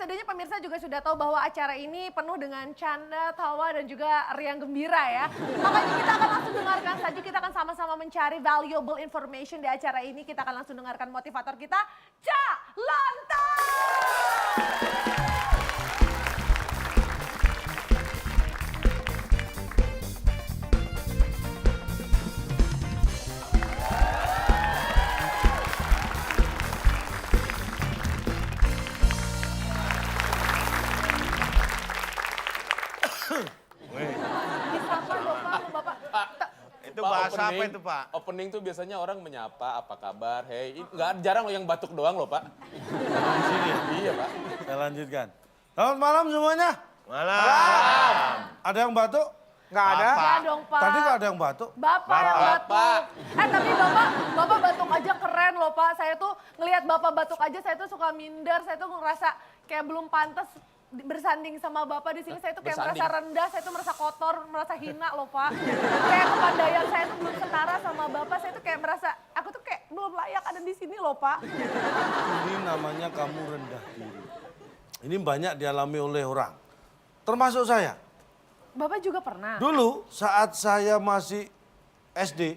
metodenya pemirsa juga sudah tahu bahwa acara ini penuh dengan canda, tawa, dan juga riang gembira ya. Makanya kita akan langsung dengarkan saja, kita akan sama-sama mencari valuable information di acara ini. Kita akan langsung dengarkan motivator kita, Ca Lantas! Itu bahasa apa itu, Pak? Opening tuh biasanya orang menyapa, apa kabar, hey. Nggak jarang yang batuk doang loh, Pak. Di sini. Iya, Pak. Saya lanjutkan. Selamat malam semuanya. Malam. Ada yang batuk? Nggak ada. Enggak dong, Pak. Tadi nggak ada yang batuk. Bapak yang batuk. Tapi Bapak batuk aja keren loh, Pak. Saya tuh ngelihat Bapak batuk aja, saya tuh suka minder. Saya tuh ngerasa kayak belum pantas bersanding sama Bapak di sini. Saya tuh kayak merasa rendah, saya tuh merasa kotor, merasa hina loh, Pak. Kayak kepandaian saya tuh belum setara sama Bapak. Saya tuh kayak merasa, aku tuh kayak belum layak ada di sini loh, Pak. Ini namanya kamu rendah diri. Ini banyak dialami oleh orang. Termasuk saya. Bapak juga pernah? Dulu saat saya masih SD,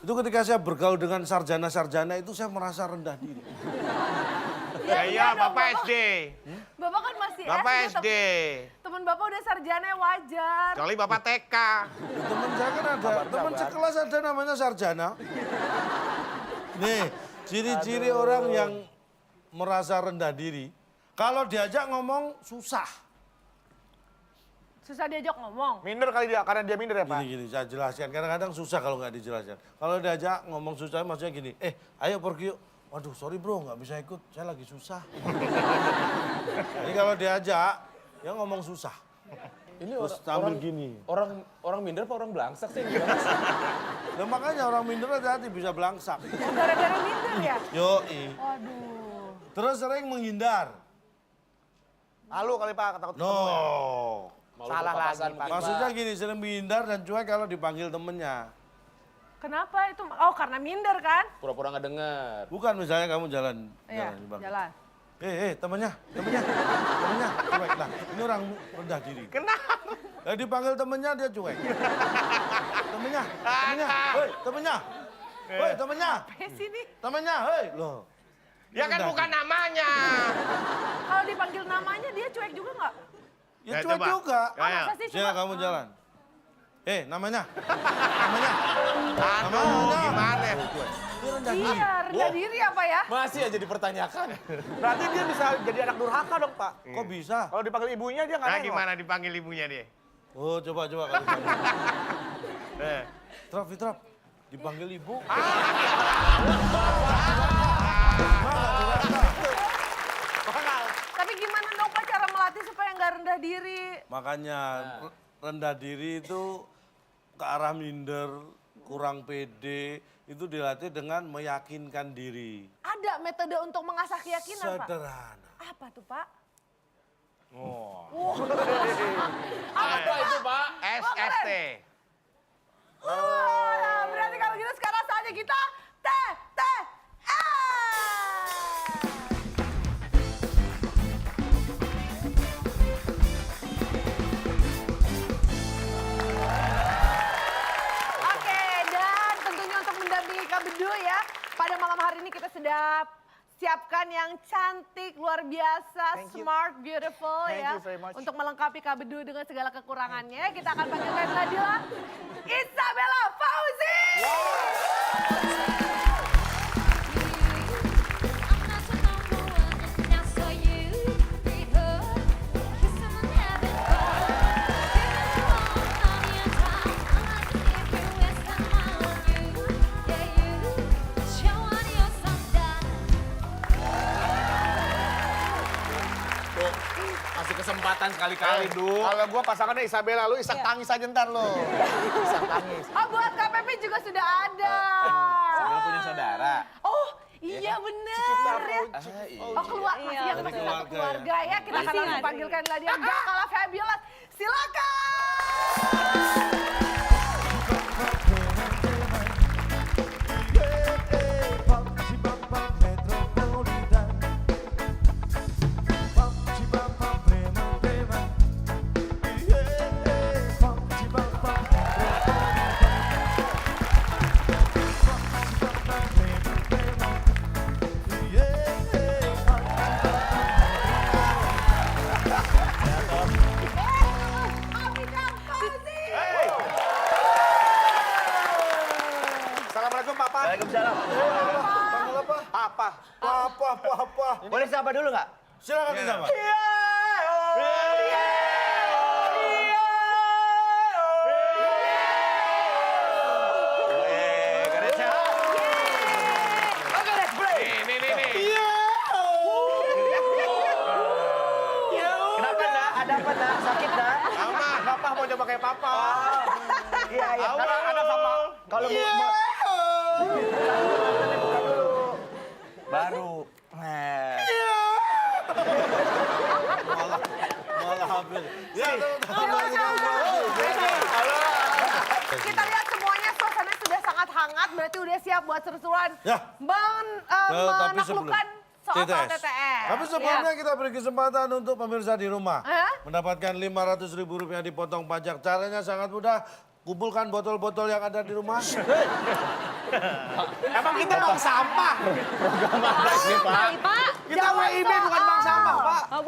itu ketika saya bergaul dengan sarjana-sarjana itu saya merasa rendah diri. Iya, dong, Bapak SD. Bapak kan masih Bapak SD. Temen Bapak udah sarjana wajar. Kecuali Bapak TK. Teman saya kan ada, teman sekelas ada namanya sarjana. Nih, ciri-ciri orang yang merasa rendah diri, kalau diajak ngomong susah. Susah diajak ngomong. Minder kali dia, karena dia minder ya, Pak? Gini, saya jelaskan. Kadang-kadang susah kalau nggak dijelaskan. Kalau diajak ngomong susah, maksudnya gini, ayo pergi yuk. Waduh, sorry bro, nggak bisa ikut, saya lagi susah. Jadi kalau diajak, ya ngomong susah. Ini Terus sambil gini. Orang minder apa orang belangsak sih? Dan makanya orang minder hati-hati bisa belangsak. Oh, gara-gara minder ya? Yoi. Waduh. Terus sering menghindar. Malu kali, Pak, takut ketemu. No. Salah lagi, Pak. Maksudnya gini, sering menghindar dan cuek kalau dipanggil temennya. Kenapa itu? Oh, karena minder kan? Pura-pura nggak dengar. Bukan misalnya kamu jalan. Iya, dipanggil. jalan. Temennya. Cuek lah. Ini orang rendah diri. Kenapa? Dipanggil temennya dia cuek. Temennya. Sini. Temennya, loh. Ya kan bukan namanya. Kalau dipanggil namanya dia cuek juga nggak? Ya Ya, cuek coba. juga. Masa sih Sini kamu jalan. Namanya. Aduh, gimana? Dia rendah diri. Iya, rendah diri apa ya? Masih aja dipertanyakan. Berarti dia bisa jadi anak durhaka dong, Pak. Kok bisa? Kalau dipanggil ibunya dia nggak Nah, nengok. gimana dipanggil ibunya dia? Oh, coba kalau dipanggil. Fitrap. Dipanggil ibu. Tapi gimana dong Pak cara melatih supaya nggak rendah diri? Makanya rendah diri itu ke arah minder, kurang pede, itu dilatih dengan meyakinkan diri. Ada metode untuk mengasah keyakinan Pak? Sederhana. Apa tuh Pak? Apa itu, Pak? SST. Wah, berarti kalau gitu sekarang saatnya kita TTS. Oke, dan tentunya untuk mendampingi Kak Bedu ya, pada malam hari ini kita sudah siapkan yang cantik, luar biasa, Thank you. smart, beautiful Thank ya. you very much. Untuk melengkapi Kak Bedu dengan segala kekurangannya, kita akan panggilkan Nadila Isabella Fauzi. Tuh, kasih kesempatan sekali-kali, Du. Kalau gua pasangannya Isabella, lu isak tangis aja ntar lo. Isak tangis. Oh, buat KPP juga sudah ada. Isabella punya saudara. Oh, iya bener ya. Iya. Oh, keluarga, masih yang masih satu keluarga ya. Kita akan langsung panggilkan lagi yang gak kalah fabulous. Silakan. Silakan disapa. Oke, let's play. Nih. Kenapa, nak? Ada apa, nak? Sakit, nak? Aman. Papa mau coba kayak papa. Iya, iya. Awal. Anak sama. Kalau mau... Buka dulu. Baru. Nah. Malah hampir. Ya, Kita lihat semuanya suasananya sudah sangat hangat, berarti udah siap buat seru-seruan. Ya. Tapi Menaklukkan soal-soal TTS. Tapi sebelumnya kita beri kesempatan untuk pemirsa di rumah. Hah? Mendapatkan Rp500.000 dipotong pajak. Caranya sangat mudah. Kumpulkan botol-botol yang ada di rumah. Emang kita bang sampah? Pak. Kita WIB bukan bang sampah, Pak. Oh,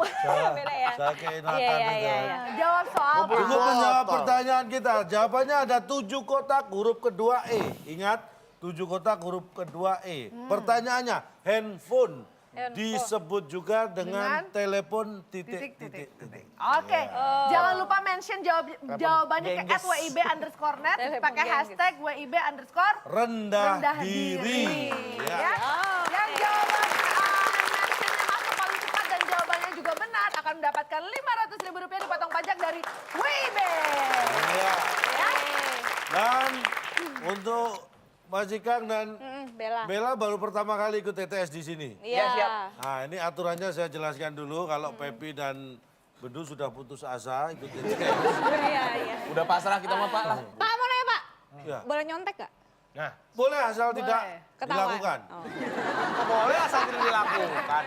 beda ya. Saya keenakan Iya, iya, itu. iya, iya. Jawab soal, Pak. Untuk menjawab pertanyaan kita, jawabannya ada 7 kotak huruf kedua E. Ingat, 7 kotak huruf kedua E. Pertanyaannya, handphone. Disebut juga dengan telepon titik-titik. Oke, jangan lupa mention jawabannya ke @wib_net, Telepon pakai gengges. hashtag #wib_rendah Rendah diri. Ya. Ya. Yang jawaban mentionnya masuk paling cepat dan jawabannya juga benar akan mendapatkan Rp500.000 dipotong pajak dari WIB. Ya. Ya. Dan untuk Mas Ikang dan Bella. Bella baru pertama kali ikut TTS di sini. Iya. siap. Nah, ini aturannya saya jelaskan dulu. Kalau Pepi dan Bedu sudah putus asa ikut TTS. Iya, iya. Udah pasrah kita sama Pak lah. Pak, mau nanya, Pak? Ya. Boleh nyontek gak? Nah, Boleh asal tidak Ketahuan. dilakukan. Oh. Boleh asal tidak dilakukan.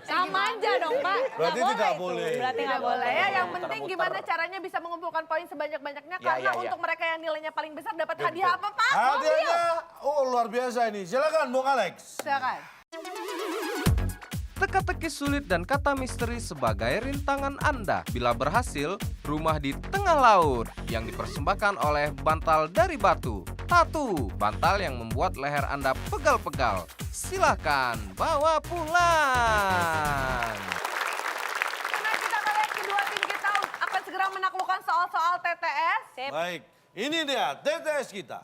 Sama aja dong, Pak. Berarti Nggak tidak itu. boleh. Berarti Tidak nggak boleh ya, yang Muter-muter. penting gimana caranya bisa mengumpulkan poin sebanyak-banyaknya Ya, karena ya, ya. untuk mereka yang nilainya paling besar dapat hadiah apa Pak? Hadiahnya, oh luar biasa ini. Silakan Bung Alex. Silakan. Teka-teki sulit dan kata misteri sebagai rintangan Anda. Bila berhasil, rumah di tengah laut yang dipersembahkan oleh bantal dari batu. Tatu, bantal yang membuat leher Anda pegal-pegal. Silahkan bawa pulang. Karena kita akan lihat kedua tim kita akan segera menaklukkan soal-soal TTS. Sip. Baik, ini dia TTS kita.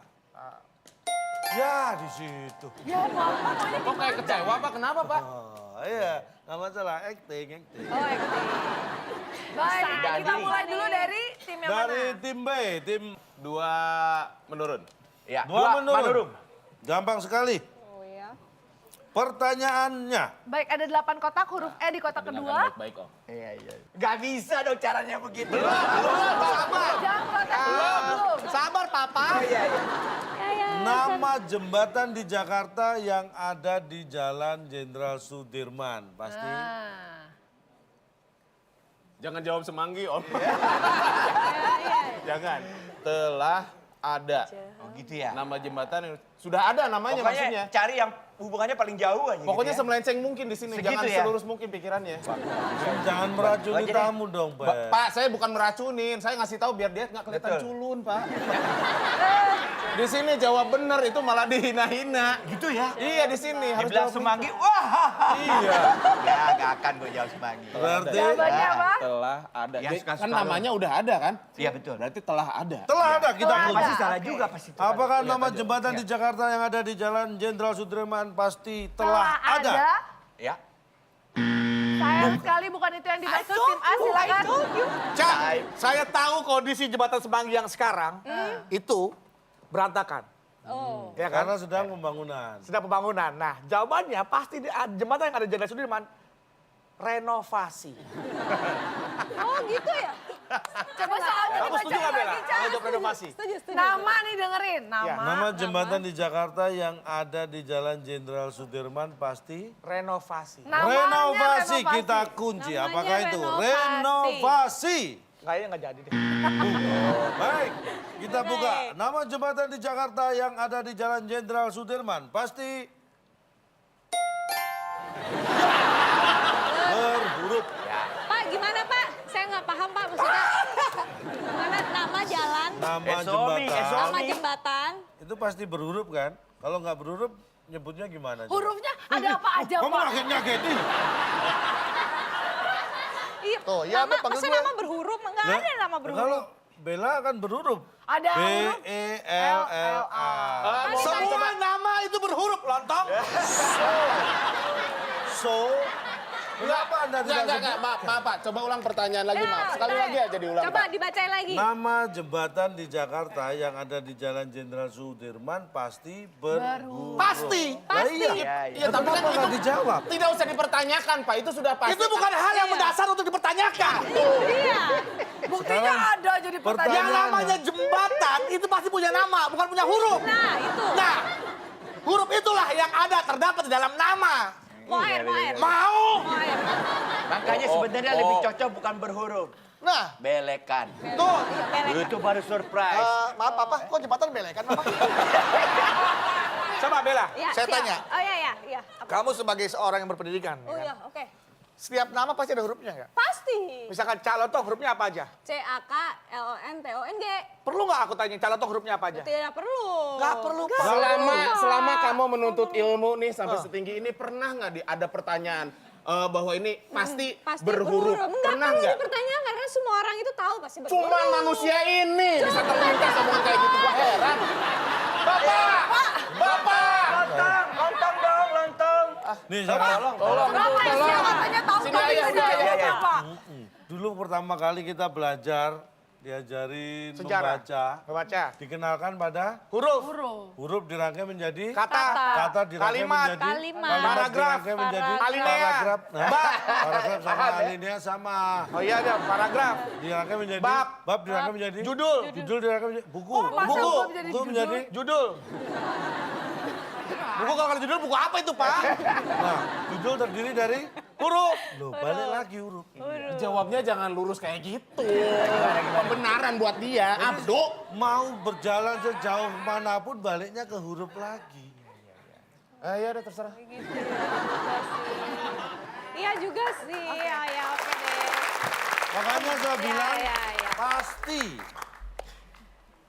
Ya, di situ. Ya Bapak maunya Kok kayak kecewa Pak? Kenapa Pak? Oh, iya, nggak masalah. Acting. Oh, acting. baik. Jadi. Kita mulai dulu dari tim yang Dari mana? tim B, tim 2 menurun. Ya, 2 menurun. menurun. Gampang sekali. Oh, ya. Pertanyaannya. Baik, ada 8 kotak, huruf E di kotak kedua. Baik-baik Om. Iya, iya. Gak bisa dong caranya begitu. Jangan protes belum. Sabar, Papa. Oh, iya, iya. Nama jembatan di Jakarta yang ada di Jalan Jenderal Sudirman. Pasti. Nah. Jangan jawab semanggi Om. Jangan. Telah ada. Oh gitu ya. Nama jembatan yang sudah ada namanya Pokoknya maksudnya. cari yang hubungannya paling jauh aja. Pokoknya gitu ya. semelenceng mungkin di sini. Segitu Jangan ya? selurus mungkin pikirannya. Jangan meracuni Aja deh. tamu dong, Pak. Pak, saya bukan meracunin. Saya ngasih tahu biar dia nggak kelihatan Betul. culun, Pak. Di sini jawab benar itu malah dihina-hina. Gitu ya? Iya di sini harus Dibilang jawab semanggi, benar. wah. Iya. Ya, gak akan gue jawab semanggi. Berarti Jawabannya apa? Telah ada. Ya, Jadi, suka-suka kan lo. namanya udah ada kan? Iya, betul. Berarti telah ada. telah ada kita Telah punya. ada. Pasti salah Oke. juga pasti. Apakah Iya, nama ada. jembatan Iya. di Jakarta yang ada di Jalan Jenderal Sudirman pasti telah ada? Ya. Sayang sekali bukan itu yang dimaksud tim A, silakan. Cak, saya tahu kondisi jembatan Semanggi yang sekarang itu berantakan. Oh. Ya kan? Karena sedang pembangunan. Sedang pembangunan. Nah, jawabannya pasti jembatan yang ada di Jalan Sudirman renovasi. Oh, gitu ya? Coba soalnya Kamu setuju nggak, Bella? lagi, Cak. Kalau jawab renovasi. Setuju, setuju. Nama nih dengerin, nama. Nama jembatan di Jakarta yang ada di Jalan Jenderal Sudirman pasti Renovasi. Namanya renovasi. Kita kunci. Namanya Apakah itu? renovasi. Renovasi. Kayaknya nggak jadi deh. Baik, kita buka. Nama jembatan di Jakarta yang ada di Jalan Jenderal Sudirman pasti berhuruf. Pak, gimana Pak? Saya nggak paham Pak maksudnya. Gimana nama jalan, Nama Esomi, jembatan nama jembatan. itu pasti berhuruf kan? Kalau nggak berhuruf nyebutnya gimana? coba? Hurufnya ada apa aja, Kamu Pak? ngaget-ngagetin. Iya, Tuh, ya, nama, panggil masa gue. nama berhuruf? Enggak ada nama berhuruf. Kalau Bella kan berhuruf. Ada B huruf E L L A. Semua nama itu berhuruf, lontong. So, kenapa Anda tidak Enggak, maaf, Pak. Coba ulang pertanyaan lagi, maaf. Sekali lagi aja diulang, Coba Pak. dibacain lagi. Nama jembatan di Jakarta yang ada di Jalan Jenderal Sudirman pasti berhuruf. Pasti. Lah iya. Iya, tapi Kenapa kan nggak itu dijawab? tidak usah dipertanyakan, Pak. Itu sudah pasti. Itu bukan hal yang mendasar untuk dipertanyakan. Iya. buktinya ada jadi Yang pertanyaan. namanya jembatan itu pasti punya nama, bukan punya huruf. Nah, itu. Nah, huruf itulah yang ada terdapat di dalam nama. Mau air, mau air. Mau? Mau air. Makanya sebenarnya lebih cocok bukan berhuruf. Nah, Belekan. Tuh. Itu baru surprise. maaf Papa, kok jembatan belekan Papa? Coba Bella, Ya, saya siap. tanya. Oh iya, iya, iya. Apa? Kamu sebagai seorang yang berpendidikan, Oh ya iya, kan? oke. Setiap nama pasti ada hurufnya nggak? Pasti. Misalkan Calontong hurufnya apa aja? CAKLONTONG. Perlu nggak aku tanya Calontong hurufnya apa aja? Tidak perlu. Nggak perlu, Pak. Selama kamu menuntut ilmu nih sampai setinggi ini, pernah nggak ada pertanyaan bahwa ini pasti, berhuruf? Enggak Pernah perlu nggak? dipertanyakan karena semua orang itu tahu pasti berhuruf. Cuma manusia ini bisa terlintas omongan kayak gitu, gua heran. Bapak! Bapak! Lontong dong, lontong. Nih, sekarang. Tolong, Bapak Isya katanya tahu Sini, tapi ayah, tidak ayah, jawab, Pak. Dulu pertama kali kita belajar, diajarin Sejarah. membaca, Membaca. dikenalkan pada Huruf. huruf dirangkai menjadi Kata. kata dirangkai Kalimat. menjadi Kalimat. Paragraf. dirangkai menjadi Alinea. paragraf. Nah, Bab. paragraf sama alinea sama. Oh iya ada paragraf. Dirangkai menjadi Bab. dirangkai menjadi Judul. judul dirangkai menjadi buku. masa Buku. gua menjadi Buku menjadi Judul. Buku kalau judul buku apa itu, Pak? nah, judul terdiri dari Huruf. loh, balik lagi huruf. Jawabnya jangan lurus kayak gitu. Pembenaran buat dia, Abdo. Mau berjalan sejauh manapun baliknya ke huruf lagi. Ya udah terserah. Iya juga sih. Iya, ya oke deh. Makanya saya bilang iya, iya. pasti.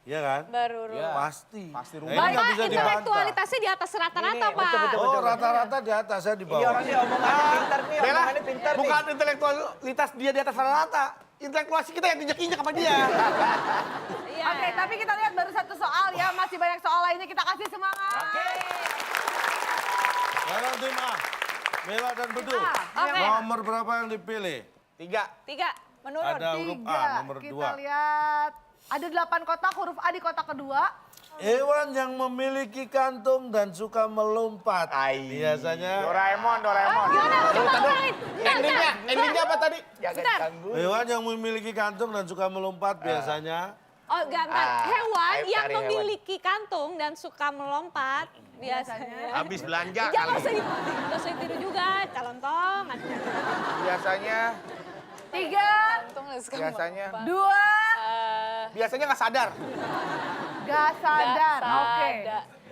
Iya kan? Berhuruf. Pasti. Pasti Nah, rumah. ini nggak Bapak bisa dibantah. intelektualitasnya di atas rata-rata, Pak. Oh, rata-rata di atas, saya di Ini bawah. orang dia omongannya pintar nih, Bella, omongannya pintar nih. bukan intelektualitas dia di atas rata-rata. Intelektuasi kita yang injek-injek sama dia. Iya. Oke, tapi kita lihat baru satu soal ya. Masih banyak soal lainnya, kita kasih semangat. Sekarang tim A. Bella dan Bedu. Oke. Nomor berapa yang dipilih? 3. 3. Menurun. Ada huruf A, nomor Kita 2. lihat. Ada 8 kotak, huruf A di kotak kedua. Hewan yang memiliki kantung dan suka melompat. Biasanya Doraemon, Doraemon. Gimana? Coba ulangin. Endingnya apa tadi? Jangan Bentar. ganggu. hewan yang memiliki kantung dan suka melompat biasanya Oh, bentar. Hewan ayo yang cari hewan. memiliki kantung dan suka melompat biasanya. Habis belanja Jangan kali. usah ditiru juga, calontong. Biasanya, 3, biasanya, 2, biasanya nggak sadar gak sadar. Oke.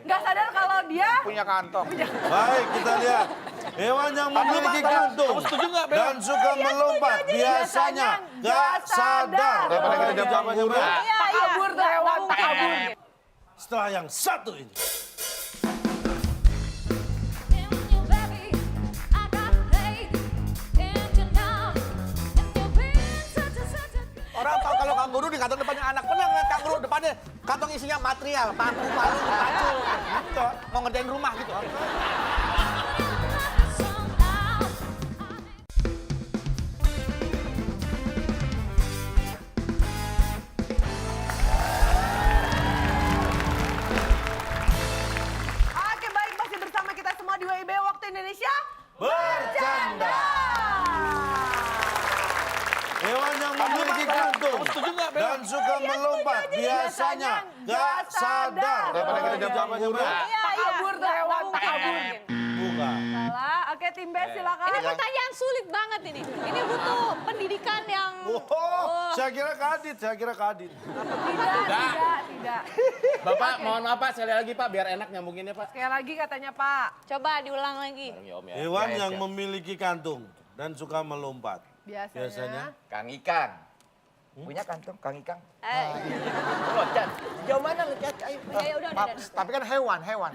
Gak sadar kalau dia punya kantong. baik, kita lihat. Hewan yang memiliki kantung setuju nggak, Bel? dan suka melompat biasanya gak sadar. Daripada kita jawab Jawabannya huruf. berapa? Iya, tak kabur tuh hewan, tak kabur. Setelah yang satu ini. Orang tahu kalau kanguru di kantong depannya anak. Pernah ngeliat kanguru depannya kantong isinya material, paku, palu, pacu. Gitu. Mau ngerjain rumah gitu. Oke, baik, masih bersama kita semua di WIB Waktu Indonesia Bercanda. Hewan yang memiliki kantung dan suka melompat biasanya gak sadar. Daripada kita jawab Jawabannya berapa? Tak kabur tuh hewan, tak kabur. Bukan. Salah. Oke, tim B silakan. Ini pertanyaan sulit banget ini. Ini butuh pendidikan yang... Oh, saya kira kadit, saya kira kadit. Tidak. Bapak, mohon maaf Pak, sekali lagi Pak, biar enak nyambunginnya Pak. Sekali lagi katanya Pak. Coba diulang lagi. Ya, Om, ya. Hewan yang memiliki kantung dan suka melompat. Biasanya. Kang Ikang. Punya kantung, Kang Ikang. Eh, Oh, Chan. Jauh mana lu, Chan? Ayo. ya udah. Tapi kan hewan. Hewan,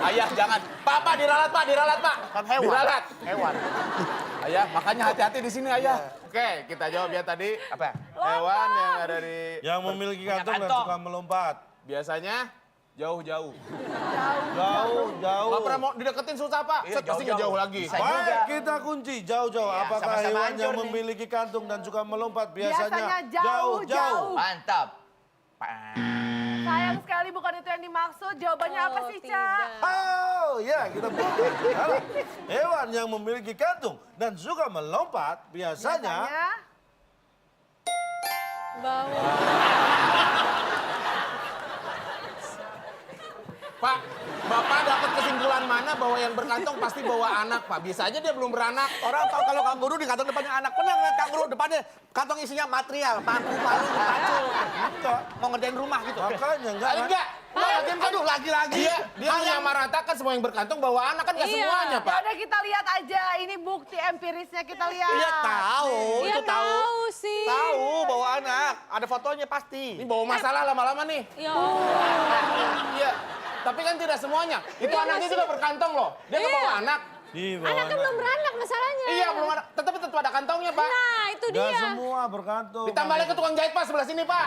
ayah, jangan. Pak, diralat Pak. Kan hewan. Diralat. Hewan. Ayah, makanya hati-hati di sini ayah. Oke, kita jawab ya tadi. Apa? Hewan yang ada di Yang memiliki kantong dan kantong. suka melompat. biasanya jauh-jauh. Jauh. Nggak pernah mau dideketin susah pak. Iya, Set, pasti nggak jauh lagi. Bisa Baik, juga. kita kunci jauh-jauh. Iya, Apakah sama-sama hewan hancur yang nih. memiliki kantung dan suka melompat Biasanya biasanya jauh-jauh. Mantap. Sayang sekali bukan itu yang dimaksud. Jawabannya apa sih, Ca? Oh ya, kita salah. Hewan yang memiliki kantung dan suka melompat biasanya Bawang. Pak, Bapak dapat kesimpulan mana bahwa yang berkantong pasti bawa anak, Pak? Bisa aja dia belum beranak. Orang tahu kalau kanguru di kantong depannya anak. Pernah nggak kanguru depannya kantong isinya material, paku, palu, pacul. Enggak. Mau ngerjain rumah gitu. makanya enggak. Kali enggak? Aduh, lagi-lagi. Dia menyamaratakan semua yang berkantong bawa anak kan nggak Iya. semuanya, Pak. Ya udah kita lihat aja. Ini bukti empirisnya kita lihat. Iya tahu, Iya itu tahu. tahu sih. Tahu bawa anak, ada fotonya pasti. Ini bawa masalah lama-lama nih. Ya. Iya. Tapi kan tidak semuanya. Itu Iya, anaknya masih- juga berkantong loh. Dia nggak Iya. bawa anak. Di Anaknya belum beranak masalahnya. Iya, belum ada. Tetap ada kantongnya, Pak. Nah, itu Enggak dia. semua berkantung. Ditambah lagi ke tukang jahit, Pak, sebelah sini, Pak.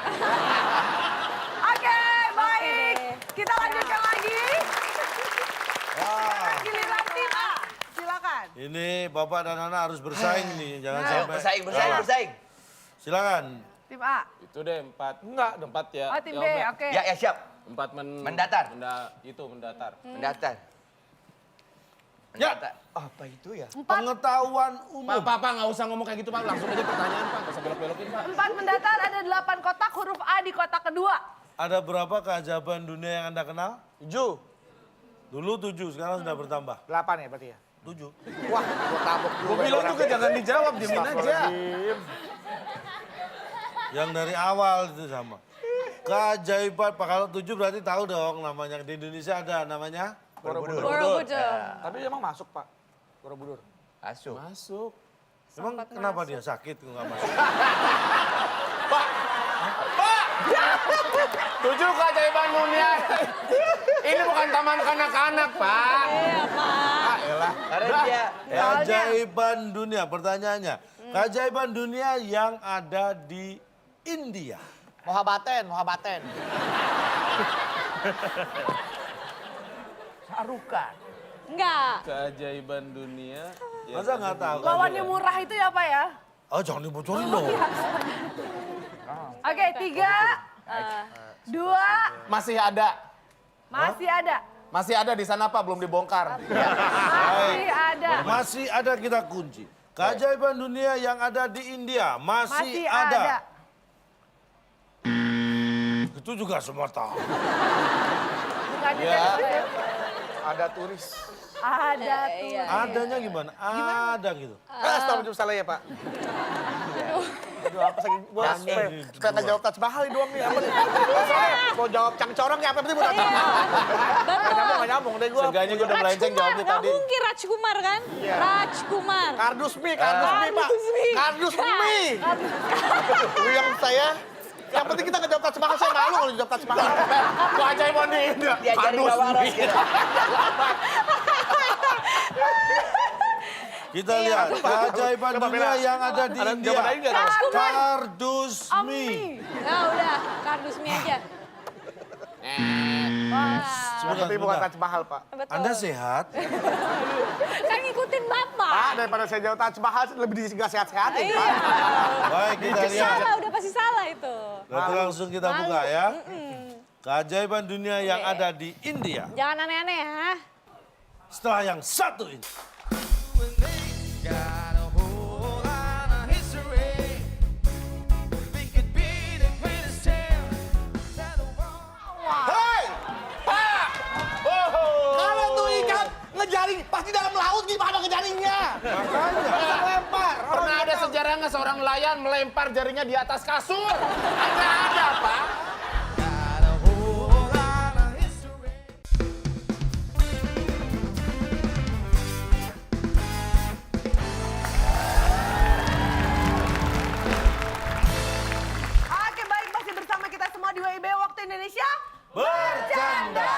Oke, baik. Kita lanjutkan lagi. Wah, Giliran tim A. Silakan. ini Bapak dan Anak harus bersaing nih, jangan Ayo, sampai bersaing. kalah. Silakan. Tim A. Itu deh, 4. Enggak, 4 ya. Oh, tim B. Jawabnya. Oke. Ya, siap. 4 Mendatar. mendatar. Mendatar. Ya. Mendatar. Apa itu ya? Pengetahuan Pak, umum. Pak, nggak usah ngomong kayak gitu, Pak. Langsung aja pertanyaan, Pak. Nggak usah belok-belokin, Pak. 4 mendatar ada 8 kotak, huruf A di kotak kedua. Ada berapa keajaiban dunia yang Anda kenal? 7, Dulu 7, sekarang sudah bertambah. 8 ya berarti ya. 7. Wah, gua tabok dulu. Gue bilang juga jangan dijawab, diemin aja. Yang dari awal itu sama. Keajaiban, Pak, kalau 7 berarti tahu dong namanya. Di Indonesia ada namanya? Borobudur. Borobudur. Tapi emang masuk, Pak. Borobudur. Masuk. Masuk. Emang kenapa dia sakit kok nggak masuk? 7 keajaiban dunia. Ini bukan taman kanak-kanak, Pak. Iya, Pak. Ah, elah. Karena dia Keajaiban dunia, pertanyaannya. Keajaiban dunia yang ada di India. Mohabaten. Sarukan. Enggak. Keajaiban dunia. yang Masa ada nggak di- tahu? Lawannya murah itu ya, Pak ya? Oh, jangan dibocorin dong. Oke, 3, 2, Masih ada. masih ada. Masih ada di sana, Pak. Belum dibongkar. Masih ada. Masih ada kita kunci. Keajaiban dunia yang ada di India masih ada. Itu juga semua tahu. Bukan itu Ya. ya. Ada turis. Ada tuh. Iya. Adanya gimana? Ada gitu. Astagfirullah salah ya, Pak. Aduh, apa sih? Gua kata jawab Taj Mahal doang nih. Apa nih? Mau jawab cangcorong ya apa sih? Mau Betul. nggak nyambung deh gua. Seenggaknya gue udah melenceng jawabnya Nggak tadi. mungkin Rajkumar kan? Rajkumar. Kardus mie, Pak. Kardus mie. Yang saya, yang penting kita ngejawab Taj Mahal, saya malu kalau jawab Taj Mahal. Keajaiban di India. Diajarin Kardus gak waras mie. gitu. Kita lihat keajaiban Coba, dunia Bella. yang ada di Ada India. jawaban lain nggak? Kardus mie. Mie. Nah udah, kardus mie aja. Wah, Sebentar, Tapi bukan sebentar. Taj Mahal, Pak. betul. Anda sehat? Kan ngikutin Bapak. Pak, daripada saya jawab Taj Mahal, lebih nggak sehat-sehatin, Iya. Pak. Baik, kita lihat. Salah, udah pasti salah itu. Berarti langsung kita buka ya. Keajaiban dunia yang ada di India. Jangan aneh-aneh ya. Setelah yang satu ini. Hei! Pak! Kalau tuh ikan ngejaring, pasti dalam laut gimana ngejaringnya? Makanya. Lempar. Pernah ada sejarahnya seorang nelayan melempar jaringnya di atas kasur. Ada, Pak. Oke, baik, masih bersama kita semua di WIB Waktu Indonesia. Bercanda.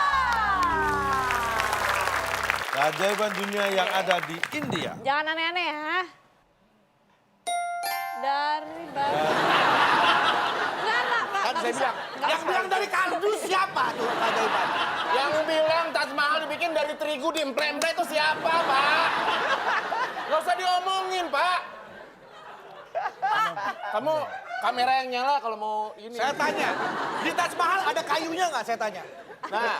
Keajaiban dunia yang ada di India. Jangan aneh-aneh ya. Dari batu. Enggak, Kan saya bisa. bilang, yang bilang dari kardus siapa tuh keajaiban? Yang bilang Taj Mahal dibikin dari terigu di emple-emple itu siapa, Pak? Nggak usah diomongin, Pak. Kamu kamera yang nyala kalau mau ini. Saya tanya, di Taj Mahal ada kayunya nggak? Saya tanya. Nah,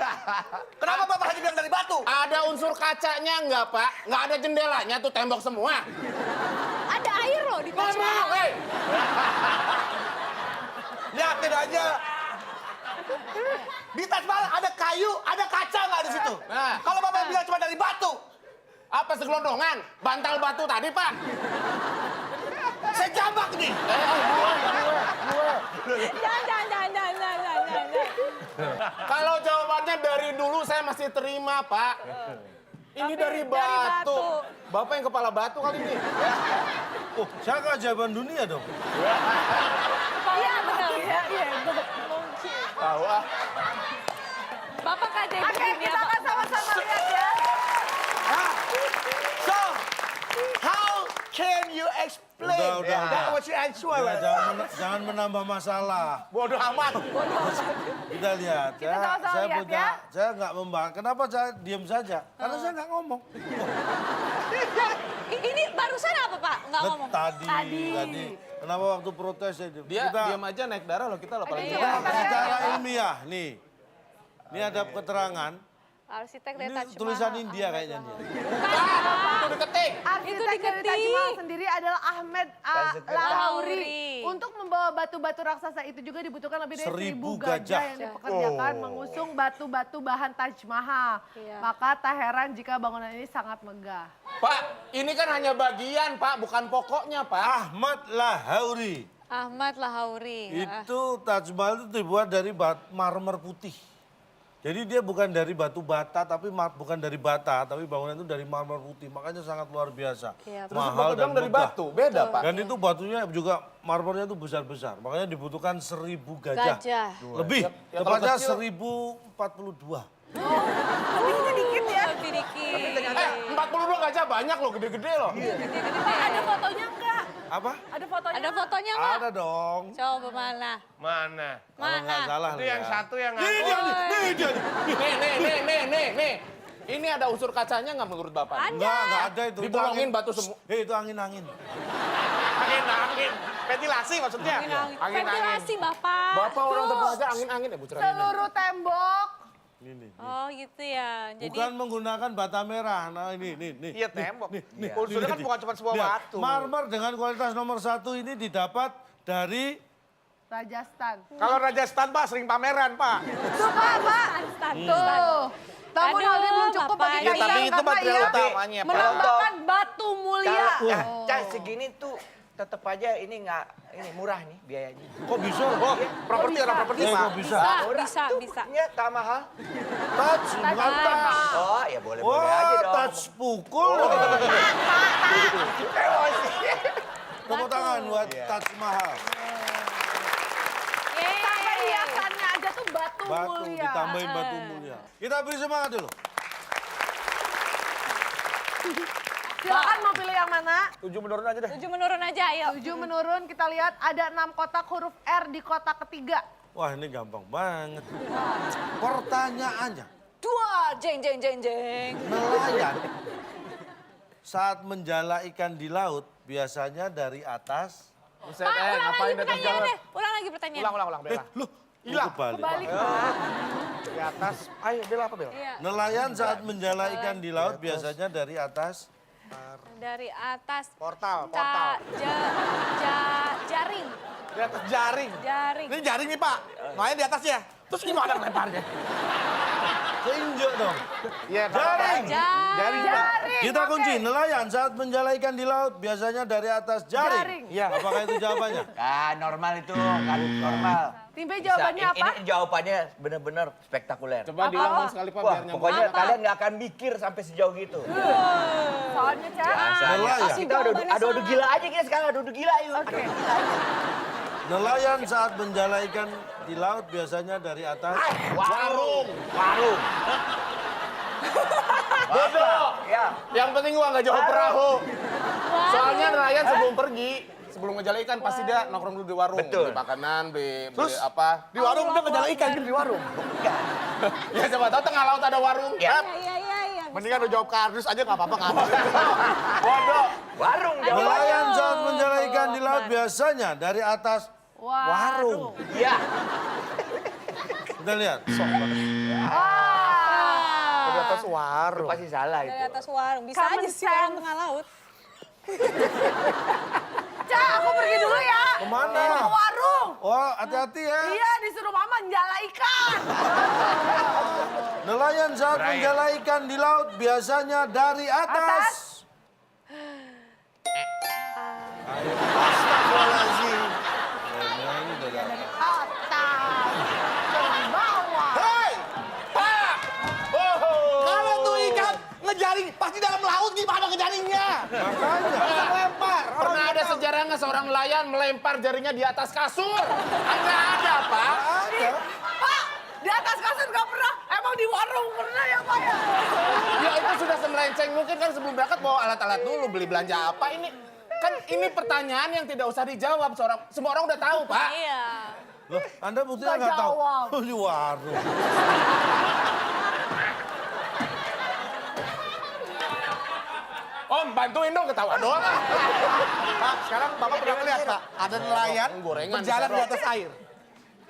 Kenapa Bapak hanya bilang dari batu? ada unsur kacanya nggak, Pak? Nggak ada jendelanya tuh, tembok semua. Ada air loh di Taj Mahal. Ngomong, hei! Lihatin aja. Di Taj Mahal ada kayu, ada kaca nggak di situ? Nah. Kalau Bapak bilang cuma dari batu, Apa segelondongan? Bantal batu tadi, Pak? saya jambak nih. Jangan. Kalau jawabannya dari dulu saya masih terima, Pak. Ini dari batu. Bapak yang kepala batu kali ini. Oh, saya keajaiban dunia dong. Iya benar. Iya. Tahu ah. Bapak keajaiban Oke, dunia, kita Pak. akan sama-sama lihat ya. So, how can you explain Udah. that was your answer? Ya, jangan menambah masalah. Bodoh amat. Kita lihat. Kita sama-sama lihat ya. Saya nggak membahas. Kenapa saya diam saja? Karena saya nggak ngomong. Ini barusan apa, Pak? Nggak ngomong. Tadi. Kenapa waktu protes saya diam? Dia diam aja naik darah loh, kita loh paling Iya. jauh. Secara ilmiah, nih. Ini ada keterangan. Arsitek dari Ini Taj Mahal. tulisan India kayaknya nih. Itu diketik. Arsitek dari diketik. Taj Mahal sendiri adalah Ahmed Lahouri. Lahouri. Untuk membawa batu-batu raksasa itu juga dibutuhkan lebih dari 1.000 1.000 gajah gajah. yang dipekerjakan mengusung batu-batu bahan Taj Mahal. Iya. Maka tak heran jika bangunan ini sangat megah. Pak, ini kan hanya bagian, Pak, bukan pokoknya, Pak. Ahmad Lahouri. Ahmad Lahouri. Itu Taj Mahal itu dibuat dari marmer putih. Jadi dia bukan dari batu bata, bukan dari bata, tapi bangunan itu dari marmer putih. Makanya sangat luar biasa. Iya, Terus Mahal dan bilang dari megah. batu, beda, Pak. Dan itu batunya juga marmernya itu besar-besar. Makanya dibutuhkan 1.000 gajah. Gajah. Lebih, Ya, kalau tepatnya kecil- 1.042. Tapi ini dikit ya. Lebih dikit. 42 gajah banyak loh, gede-gede loh. Pak, ada fotonya enggak? Apa? Ada fotonya? Ada fotonya nggak? Ada dong. Coba mana? Mana? Kalau nggak salah. Itu yang lihat. satu yang Nih dia nih, nih dia nih. Nih. Ini ada unsur kacanya nggak menurut Bapak? Nggak ada itu. Itu Dibolongin angin. batu semua. Itu angin-angin. angin. Ventilasi maksudnya. Angin. Ventilasi, Bapak. Bapak orang terpelajar angin-angin ya, Bu Cerani. Seluruh tembok. Ini. Oh gitu ya. Jadi Bukan menggunakan bata merah. Nah ini. Iya tembok. Nih, Unsurnya kan bukan cuma sebuah Lihat, batu. marmer dengan kualitas nomor 1 ini didapat dari Rajasthan. Kalau Rajasthan Pak sering pameran Pak. Tuh Pak. Tuh. Namun Aduh, hal ini belum cukup Bapak. bagi Iya, tapi kalian itu karena material ia utamanya, Pak. menambahkan batu mulia. Cah segini tuh tetap aja ini nggak murah nih biayanya. kok bisa? Oh, properti orang properti Pak. Kok bisa? bisa. Ini tak mahal. Touch, bukan touch. Oh ya boleh aja Wah, dong. touch pukul. Emosi. Tepuk tangan buat touch mahal. Sampai hiasannya aja tuh batu Batu, mulia. ditambahin batu mulia. Kita beri semangat dulu. Silakan mau pilih yang mana? 7 menurun aja deh. 7 menurun aja, ayo. 7 menurun, kita lihat ada 6 kotak huruf R di kotak ketiga. Wah, ini gampang banget. Pertanyaannya, Dua, jeng. nelayan saat menjala ikan di laut biasanya dari atas. Buset, Pak, ulang ngapain lagi datang pertanyaan jalan? deh. Ulang lagi pertanyaan. Ulang Bella. Loh, Hilang. kebalik. Balik. Di atas. Ayo Bella apa Bella? Iya. Nelayan saat menjala ikan di laut biasanya dari atas. Dari atas. Portal. Jaring. Di atas jaring. Jaring. Ini jaring nih Pak. Makanya di atasnya. Terus gimana lemparnya? Keinjek dong. Iya, Jaring. Jaring Pak. Jaring. Kita oke. kunci, nelayan saat menjala ikan di laut biasanya dari atas jaring. Jaring. Iya. Apakah itu jawabannya? Ah normal itu kan normal. Tim B Bisa. jawabannya apa? Ini jawabannya benar-benar spektakuler. Coba diulang sekali, Pak, Wah, biar nyambung. pokoknya Apa? kalian nggak akan mikir sampai sejauh gitu. Soalnya, Cak. Biasanya. Nelayan. Kita adu gila aja kita sekarang adu gila yuk. Oke. Nelayan saat menjala ikan di laut biasanya dari atas. Warung. Bodoh. Ya. Yang penting gua nggak jauh perahu. Soalnya nelayan sebelum pergi sebelum ngejalan ikan pasti dia nongkrong dulu di warung. Betul. Beli makanan, beli Terus? apa. Di warung udah ngejalan ikan di warung. Ya siapa tahu tengah laut ada warung. Ya. Iya. Mendingan udah jawab kardus aja nggak apa-apa kardus. Bodoh. Warung jawabannya. Nelayan saat menjala ikan di laut biasanya dari atas warung. Iya. Kita lihat. Di atas warung. Pasti salah Dari itu. atas warung. Bisa Common aja sih orang sense. tengah laut. Cak, aku pergi dulu ya. Kemana? Mau ke warung. Oh, hati-hati ya. Iya, disuruh mama njala ikan. Nelayan saat menjala ikan di laut biasanya dari atas. Astagfirullahaladzim. Atas. Dari bawah. Hei! Pak! Oh. Kalau tuh ikan ngejaring, pasti dalam laut gimana ngejaringnya? Makanya. Bisa lempar. Pernah ada sejarah nggak seorang nelayan melempar jaringnya di atas kasur? Nggak ada, Pak. Pak, di atas kasur nggak pernah. Emang di warung pernah ya, Pak ya? Ya itu sudah semelenceng. Mungkin kan sebelum berangkat bawa alat-alat dulu, beli belanja apa ini. Kan ini pertanyaan yang tidak usah dijawab. Semua orang udah tahu, Pak. Iya. Loh, Anda buktinya Nggak nggak tahu. jawab. Di warung. Om, bantuin dong, ketawa doang. Pak, sekarang Bapak pernah lihat, Pak? Ada nelayan Gorengan berjalan di diserok. atas air.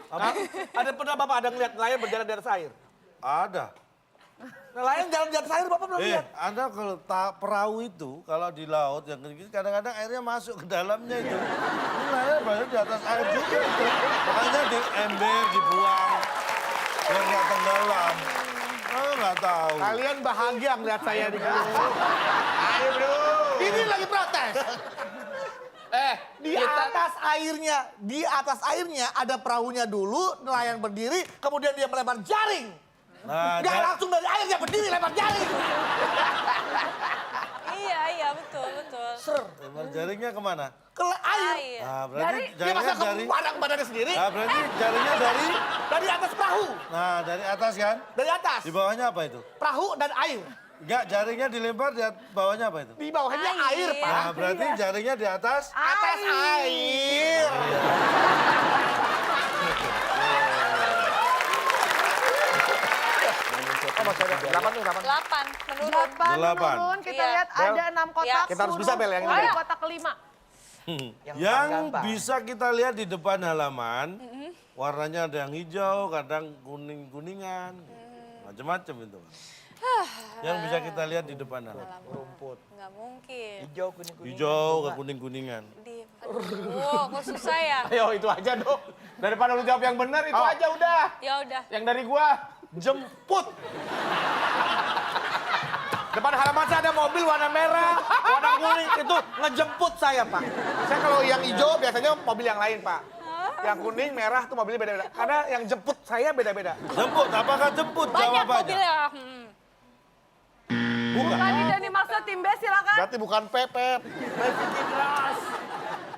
Hah? Pernah Bapak ada ngeliat nelayan berjalan di atas air? Ada. Nelayan jalan di atas air Bapak belum lihat? Anda kalau perahu itu, kalau di laut, yang gitu, kadang-kadang airnya masuk ke dalamnya itu. Ini nelayan berada di atas air juga itu. Makanya di ember, dibuang. Biar nggak tenggelam. Oh, nggak tahu. Kalian bahagia ngeliat saya di sini. Ayo bro. Ini lagi protes. Di kita- atas airnya ada perahunya dulu, nelayan berdiri, kemudian dia melempar jaring. Nah, Nggak langsung dari air, dia berdiri lempar jaring. Iya, betul. lempar jaringnya kemana? Ke air. Iya. Nah, berarti Dia jaringnya masa dari... ke badannya sendiri, Nah, berarti jaringnya dari atas perahu. Nah, dari atas kan? Dari atas, Di bawahnya apa itu? perahu dan air. Enggak, jaringnya dilempar di bawahnya apa itu? Di bawahnya air, Pak. Nah, berarti jaringnya di atas. Atas air. Oh, masih ada. 8 tuh, 8. 8 menurut. Delapan Delapan. menurun, kita Iya. lihat ada 6 kotak. Kita harus bisa, Bel, yang ini, Ayo, Bel. kotak kelima. Yang Yang gampang. bisa kita lihat di depan halaman, warnanya ada yang hijau, kadang kuning-kuningan. Macam-macam itu. Yang bisa kita lihat di depan halaman. Rumput. Nggak mungkin. Hijau kuning-kuning. Hijau ke kuning-kuningan. Kok susah ya? Ayo itu aja dong. Daripada lu jawab yang benar itu Oh. aja udah. Ya udah. Yang dari gua. Jemput. Depan halaman saya ada mobil warna merah, warna kuning. Itu ngejemput saya, Pak. Saya kalau yang hijau biasanya mobil yang lain, Pak. Yang kuning, merah tuh mobilnya beda-beda. Karena yang jemput saya beda-beda. Jemput, apakah jemput? Banyak Jawab aja. mobilnya. Bukan tidak dimaksud tim B, silakan. Berarti bukan pepet.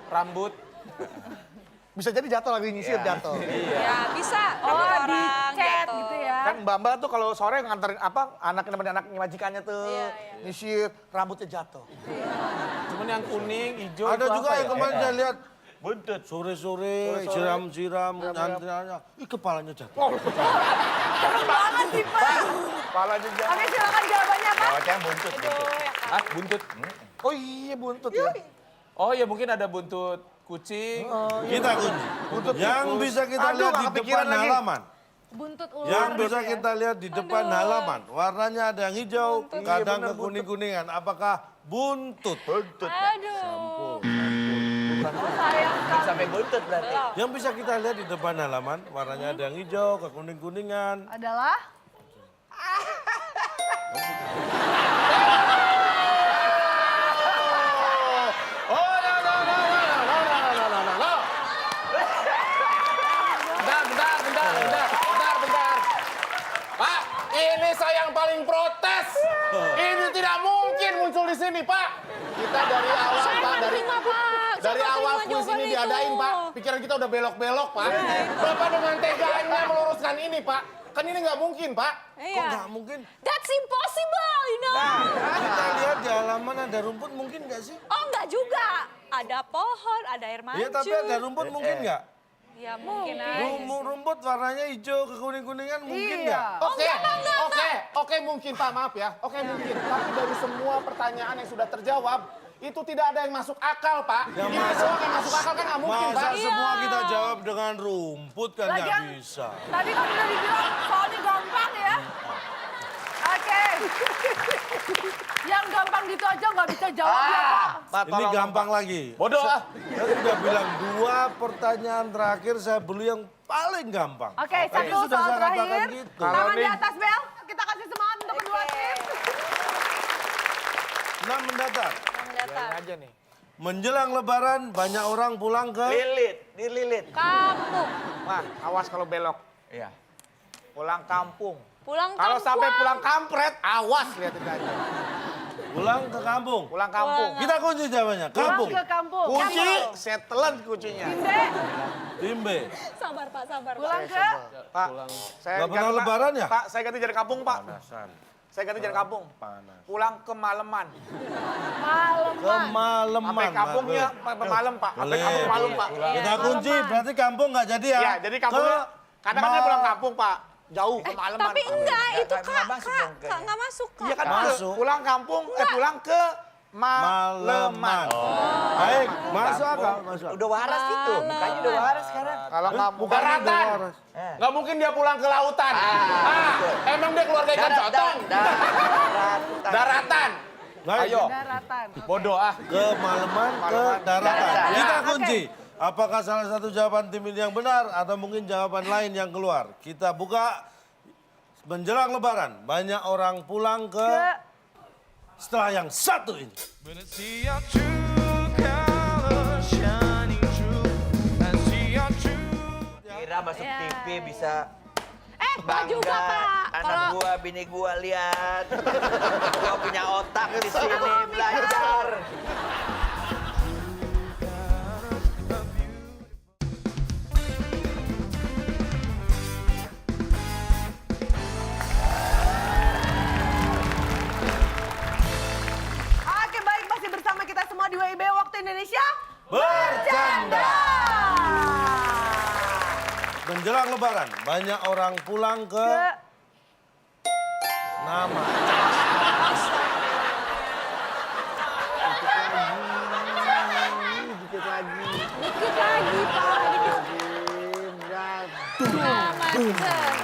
Rambut. Bisa jadi jatuh lagi nyisir jatuh. Ya bisa. Oh, Rambut di orang chat jatuh. gitu ya. Kan Mbak tuh kalau sore nganterin apa anak majikannya tuh Iya. nyisir rambutnya jatuh. Cuman yang kuning, hijau Ada itu juga apa yang ya? kemarin saya lihat Buntut. sore-sore, siram-siram, nyantrianya. Ih, kepalanya jatuh. Serem banget sih, Pak. Kepala juga. Oke, silakan jawabannya, Pak. Jawabnya buntut. Hah, buntut. Oh iya buntut ya. Oh ya mungkin ada buntut kucing. Kita kunci. Yang bisa kita Aduh, lihat di nggak kepikiran depan lagi. halaman. Buntut ular. Yang gitu bisa ya. kita lihat di depan halaman. Warnanya ada yang hijau, kadang ke kuning-kuningan. Apakah buntut? Buntut. Aduh. Oh, sayang sekali. Sampai buntut berarti. Yang bisa kita lihat di depan halaman, warnanya ada yang hijau, ke kuning-kuningan. Adalah Oh, no. Bentar. Pak, ini saya yang paling protes. Ini tidak mungkin muncul di sini, Pak. Kita dari awal, Saya Pak, nggak dari terima, Pak. Saya dari nggak awal terima kuis ini jawaban diadain, itu. Pak. Pikiran kita udah belok-belok, Pak. Bapak dengan teganya meluruskan ini, Pak. Kan ini nggak mungkin, Pak. Kok Iya. nggak mungkin? That's impossible, you know. Kita lihat di halaman ada rumput, mungkin nggak sih? Oh, enggak juga. ada pohon, ada air mancur. Iya, tapi ada rumput mungkin nggak? Ya mungkin aja. Rumput warnanya hijau kekuning-kuningan mungkin nggak? Oke, mungkin Pak, maaf ya. Oke, mungkin. Tapi dari semua pertanyaan yang sudah terjawab, itu tidak ada yang masuk akal, Pak. Ya, Ini masa- doang yang masuk akal kan nggak mungkin, Masa Pak. semua kita jawab dengan rumput kan nggak Lagian, bisa. tadi kan udah dibilang soalnya gampang ya. Oke. Yang gampang gitu aja nggak bisa jawab ya, Pak. Pak, Ini tolong, gampang lagi. Bodoh ah. Saya sudah bilang 2 pertanyaan terakhir saya beli yang paling gampang. Oke, Tadi satu sudah soal saya katakan terakhir. gitu. Tangan di Nih. atas, Bel. Kita kasih semangat untuk kedua tim. 6 mendatar. Biarin aja nih. Menjelang lebaran banyak orang pulang ke... Dililit. Kampung. Wah, awas kalau belok. Iya. Pulang kampung. Pulang Kalau kampung. sampai pulang kampret, awas liatin aja. Pulang ke kampung. Pulang kampung. Kita kunci jawabannya. Pulang Kampung. ke kampung. Kunci, setelan kuncinya. Timbe, Tim B. Sabar Pak, sabar Pak. pulang ke... Pak, saya Nggak pernah ganti, Pak. lebaran ya? Pak, saya ganti jadi kampung, Pak. Saya ganti jadi kampung. Pulang kemalaman. Malam, Pak. Kemalaman. Sampai kampungnya sampai malam, Pak. Sampai Boleh. kampung malam, Pak. Kita kunci, berarti kampung nggak jadi ya? Iya, jadi kampungnya kadang-kadang dia pulang kampung, Pak. Jauh Eh, kemalaman. tapi enggak, itu Nggak Kak, masuk Kak, dong kayaknya. Kak, nggak masuk Kak. Iya kan Masuk. pulang kampung, pulang ke Maleman. Maleman. Baik, masuk akal, masuk akal. Udah waras itu. Mukanya udah waras sekarang. Kalau kampung Daratan. Waras. Nggak mungkin dia pulang ke lautan. Emang dia keluarga ikan sotong? Daratan. Baik, Ayo. Daratan. Bodoh ah. ke Maleman, ke daratan. Daratan. Kita Oke. kunci. Apakah salah satu jawaban tim ini yang benar atau mungkin jawaban lain yang keluar? Kita buka menjelang lebaran. Banyak orang pulang ke setelah yang satu ini. Kira masuk TV bisa Pak juga Pak. anak Kalau gua, bini gua lihat. Gua punya otak di sini belajar. Oke, baik, masih bersama kita semua di WIB Waktu Indonesia Bercanda. Menjelang lebaran, banyak orang pulang ke nama. dikit lagi. dikit lagi Pak. Nah, macet.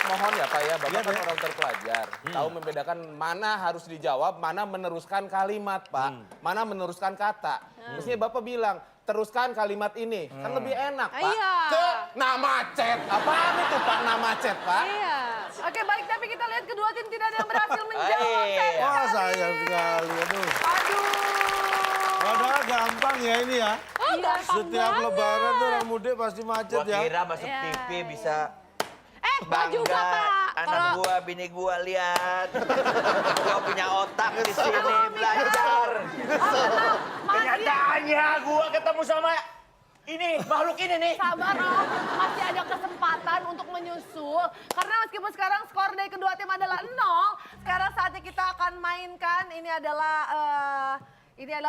Mohon ya Pak ya, Bapak Iya, kan Dek. orang terpelajar. Tahu membedakan mana harus dijawab, mana meneruskan kalimat Pak. Mana meneruskan kata. Mestinya Bapak bilang, teruskan kalimat ini. Kan lebih enak Pak. Iya. Ke nama chat. Apaan itu Pak nama chat Pak? Iya. Oke, baik, tapi kita lihat kedua tim tidak ada yang berhasil menjawab. Sayang Wah, sekali. sayang sekali. Aduh. Aduh. Padahal gampang ya ini ya. Oh, gampang Setiap banget. lebaran tuh orang mudik pasti macet Gua ya. kira masuk Ya. TV bisa Pak juga bangga. Pak. Anak Kalau gua, bini gua lihat. Gua punya otak di sini belajar. Kenyataannya gua ketemu sama ini makhluk ini nih. Sabar Om, masih ada kesempatan untuk menyusul. Karena meskipun sekarang skor dari kedua tim adalah 0, sekarang saatnya kita akan mainkan. Ini adalah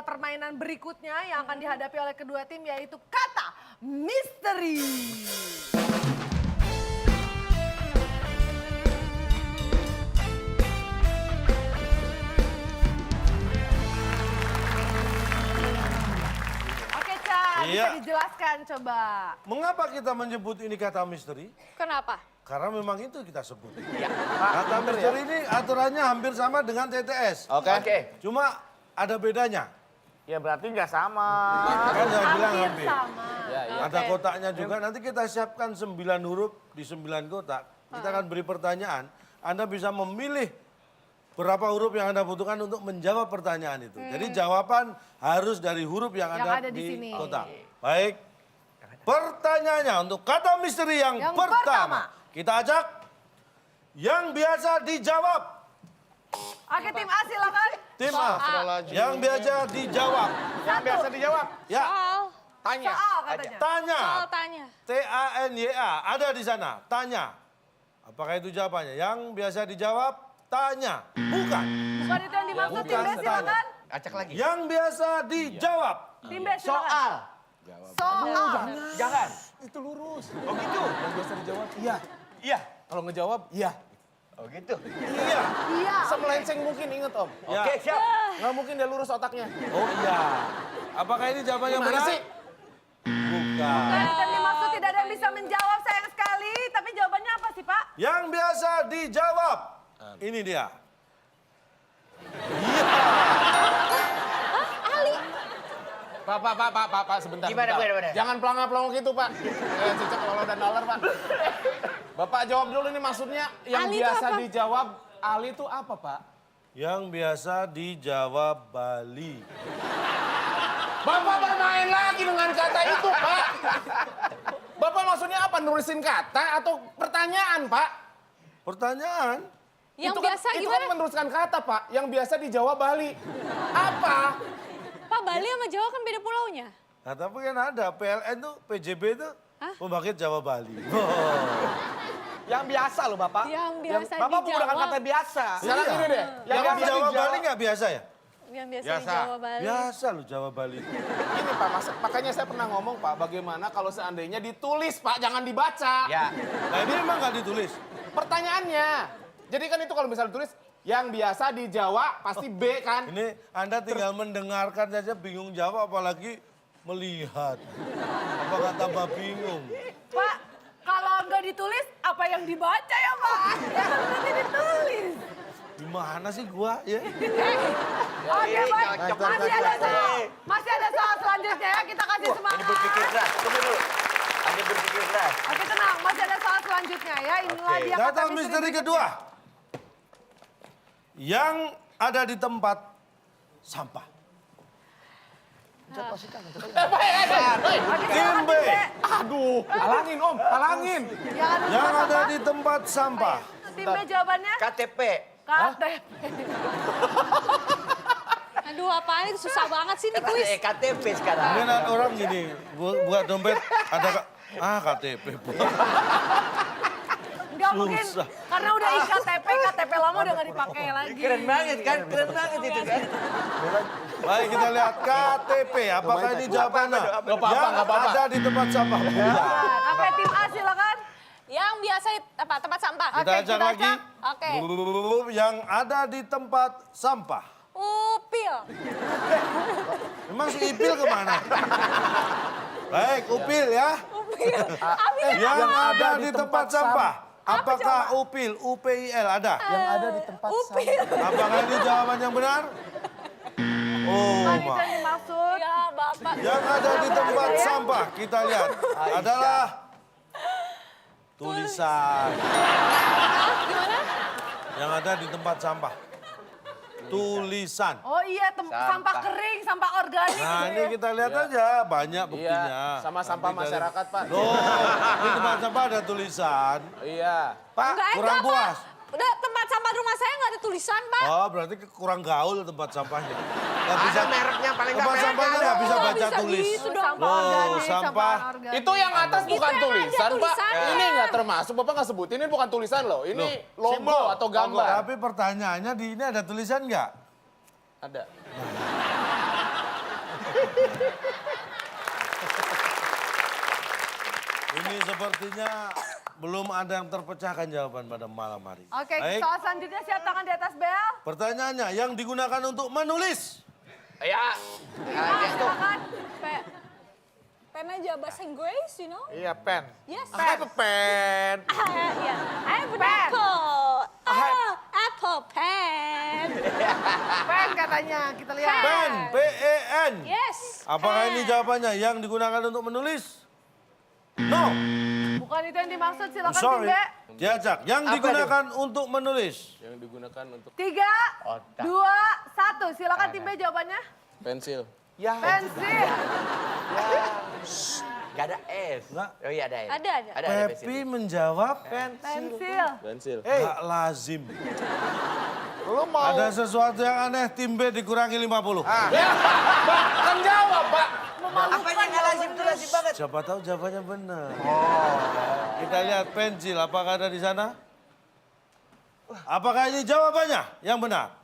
permainan berikutnya yang akan dihadapi oleh kedua tim, yaitu kata misteri. Oke, Chan, bisa Iya. dijelaskan coba. Mengapa kita menyebut ini kata misteri? kenapa? Karena memang itu kita sebut. Kata misteri ini aturannya hampir sama dengan TTS. Oke. Cuma ada bedanya. Ya berarti nggak sama. Kan saya bilang Hampir hampir. sama. Ada kotaknya juga. Nanti kita siapkan 9 huruf di 9 kotak. Kita akan beri pertanyaan. Anda bisa memilih berapa huruf yang Anda butuhkan untuk menjawab pertanyaan itu. Jadi jawaban harus dari huruf yang ada ada di sini. kotak. Baik. Pertanyaannya untuk kata misteri yang, Yang pertama. pertama. Kita ajak yang biasa dijawab. Oke, tim A silakan. Tim A. Yang biasa dijawab. Yang biasa dijawab. Ya, Soal, Tanya. Soal katanya. tanya. soal tanya. T-A-N-Y-A. Ada di sana. Tanya. Apakah itu jawabannya? Yang biasa dijawab, tanya. Bukan. Bukan itu yang dimaksud tim B bukan silakan. Acak lagi. Yang biasa dijawab. Tim B silakan. Soal. Jangan. Itu lurus. Oh gitu. Yang biasa dijawab, iya. Iya. Kalau ngejawab, iya. Oh gitu. Iya. Iya. Semelenceng mungkin, inget Om. Ya. Oke, siap. Nggak mungkin dia lurus otaknya. Oh iya. Apakah ini jawaban yang Gimana benar? sih? Bukan. Yang dimaksud tidak ada yang bisa menjawab, sayang sekali. Tapi jawabannya apa sih, Pak? Yang biasa dijawab. Ini dia. Pak, sebentar. Gimana, sebentar. gimana? Jangan pelangap-pelangap gitu, Pak. Cicak lolo dan dolar, Pak. Bapak jawab dulu ini maksudnya yang Ali itu biasa apa? dijawab Ali itu apa, Pak? Yang biasa dijawab Bali. Bapak bermain lagi dengan kata itu, Pak. Bapak maksudnya apa? Nulisin kata atau pertanyaan, Pak? Pertanyaan? Yang itu biasa kan, Itu gimana? kan meneruskan kata, Pak. Yang biasa dijawab Bali. Apa? Pak, Bali sama Jawa kan beda pulaunya. Nah tapi kan ada PLN tuh, PJB tuh Hah? pembangkit Jawa Bali. Yang biasa loh Bapak. Yang biasa Bapak menggunakan dijawab. kata biasa. Sekarang Iya. ini deh. Yang biasa Jawa dijawab. Bali nggak biasa ya? Yang biasa, Biasa. di Jawa Bali. Biasa loh Jawa Bali. Gini, Pak. Makanya saya pernah ngomong, Pak. Bagaimana kalau seandainya ditulis, Pak. Jangan dibaca. Ya. Nah ini emang nggak ditulis. Pertanyaannya. Jadi kan itu kalau misalnya ditulis, yang biasa di Jawa pasti B kan? Ini Anda tinggal mendengarkan saja bingung jawab apalagi melihat. Apakah tambah bingung? Pak, kalau nggak ditulis, apa yang dibaca ya, Pak? Ya kan berarti ditulis. Gimana sih gua ya? Oke, baik. Masih ada soal selanjutnya ya, kita kasih Ini semangat. berpikir keras. Tunggu dulu. Anda berpikir keras. Oke, tenang. Masih ada soal selanjutnya ya. Inilah dia kata Data misteri kedua. Yang ada di tempat sampah. Oke, Tim B. Aduh, halangin Om, halangin. Yang ada di tempat sampah. Tim B jawabannya? KTP. KTP. Aduh, apaan itu susah banget sih ini kuis. KTP sekarang. Mungkin ada orang gini, buat dompet ada KTP. Enggak mungkin, Susah. karena udah iktp, KTP lama udah nggak dipakai lagi. Keren banget kan? Keren banget itu kan? Baik kita lihat KTP. Apakah ini jawabannya? Yang ada di tempat sampah. Bukan. Oke, tim A silakan. Yang biasa apa tempat sampah. Kita Oke, ajak kita lagi. Oke. Yang ada di tempat sampah. Upil. Memang si Ipil kemana? Baik, Upil ya. Upil. Abi Yang ada di tempat sampah. Apakah Upil, UPIL ada? Yang ada di tempat Upil. Apakah ini jawaban yang benar? Oh, Nah, itu Ma. yang dimaksud. Ya, Bapak. Yang ada di tempat sampah, kita lihat adalah tulisan. Gimana? Yang ada di tempat sampah. Tulisan. Oh iya, sampah kering, sampah organik. Nah, gitu ini ya. kita lihat aja, banyak buktinya. Iya, sama sampah Nanti dari- masyarakat, Pak. Loh, di tempat sampah ada tulisan. Iya. Pak, Enggak, kurang enggak, puas. Pak. Udah tempat sampah rumah saya nggak ada tulisan, Pak. Oh, berarti kurang gaul tempat sampahnya. Nggak bisa, Ada mereknya paling nggak tempat merek sampahnya nggak bisa Nggak baca bisa tulis. gitu dong. Sampah Loh, organik, sampah. organik. Itu yang atas Itu bukan yang ada tulisan, Pak. tulisannya. Ini nggak termasuk, Bapak nggak sebutin. Ini bukan tulisan loh. Ini Loh, logo atau gambar. Tapi pertanyaannya di ini ada tulisan nggak? Ada. Ini sepertinya belum ada yang terpecahkan jawaban pada malam hari. Oke, Baik, soal selanjutnya siap tangan di atas bel. pertanyaannya yang digunakan untuk menulis. Ya. Ah, silakan. Pen aja bahasa Inggris, you know? Iya, pen. Yes. I have a pen. Iya. I have an Pen. apple. Apple pen. Pen katanya, kita lihat. Pen, P-E-N. Yes. Apakah pen. ini jawabannya yang digunakan untuk menulis? No. Bukan itu yang dimaksud, silakan tim Sorry. B. Diajak. Yang Apa digunakan untuk menulis. Yang digunakan untuk 3, Otak. 2, 1. Silakan tim B jawabannya. pensil. Ya. Pensil. Gak ada S. Nggak. Oh iya ada S. Ada. Ada Pepi menjawab Pensil. Pensil. gak lazim. Lu mau... Ada sesuatu yang aneh, tim B dikurangi 50. Ya, Pak, kan jawab, Pak. Apanya nggak lazim tuh lazim banget. Siapa tahu jawabannya benar. Kita lihat pensil, apakah ada di sana? Apakah ini jawabannya yang benar?